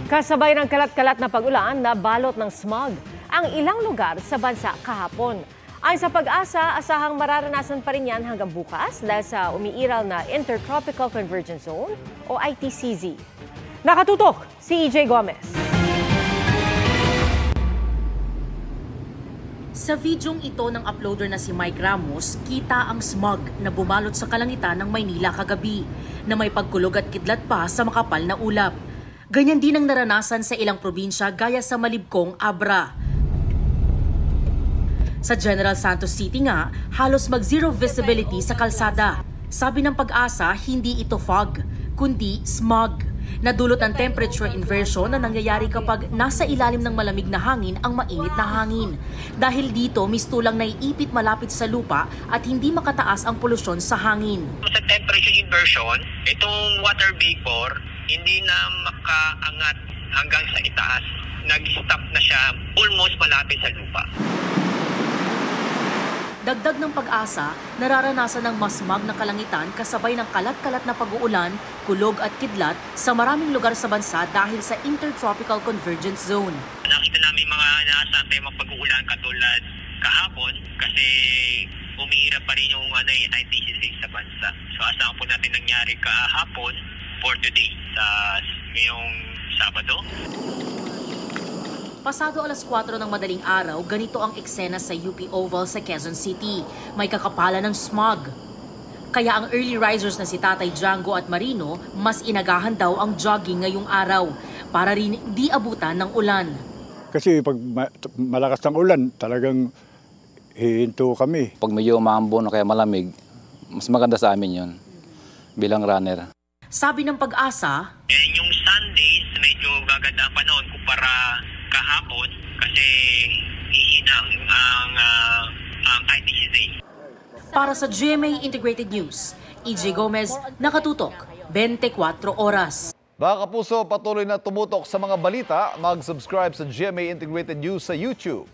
Kasabay ng kalat-kalat na pag-ulan na balot ng smog ang ilang lugar sa bansa kahapon. Ayon sa Pag-asa, asahang mararanasan pa rin yan hanggang bukas dahil sa umiiral na Intertropical Convergence Zone o ITCZ. Nakatutok si EJ Gomez. Sa videong ito ng uploader na si Mike Ramos, kita ang smog na bumalot sa kalangitan ng Maynila kagabi na may pagkulog at kidlat pa sa makapal na ulap. Ganyan din ang naranasan sa ilang probinsya gaya sa Malibkong, Abra. Sa General Santos City nga, halos mag-zero visibility sa kalsada. Sabi ng Pag-asa, hindi ito fog, kundi smog. Nadulot ang temperature inversion na nangyayari kapag nasa ilalim ng malamig na hangin ang mainit na hangin. Dahil dito, mistulang naiipit malapit sa lupa at hindi makataas ang polusyon sa hangin. Sa temperature inversion, itong water vapor hindi na makaangat hanggang sa itaas. Nag-stop na siya almost malapit sa lupa. Dagdag ng Pag-asa, nararanasan ng masmag na kalangitan kasabay ng kalat-kalat na pag-uulan, kulog at kidlat sa maraming lugar sa bansa dahil sa Intertropical Convergence Zone. Nakita namin mga nasa tema pag-uulan katulad kahapon kasi umiirap pa rin yung ITCZ sa bansa. So asahan po natin nangyari kahapon for today sa ngayong Sabado. Pasado alas 4 ng madaling araw, ganito ang eksena sa UP Oval sa Quezon City. May kakapalan ng smog. Kaya ang early risers na si Tatay Django at Marino, mas inagahan daw ang jogging ngayong araw para rin di abutan ng ulan. Kasi pag malakas ng ulan, talagang hihinto kami. Pag medyo maambon o kaya malamig, mas maganda sa amin yun bilang runner. Sabi ng Pag-asa, Yung Sunday, medyo gaganda ang panahon kumpara kahapon kasi hihina ang ITCZ. Para sa GMA Integrated News, EJ Gomez, nakatutok, 24 oras. Mga kapuso, patuloy na tumutok sa mga balita. Mag-subscribe sa GMA Integrated News sa YouTube.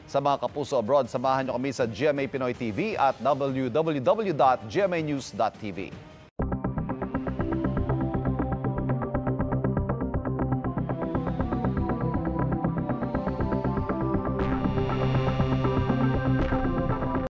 Sa mga kapuso abroad, samahan niyo kami sa GMA Pinoy TV at www.gmanews.tv.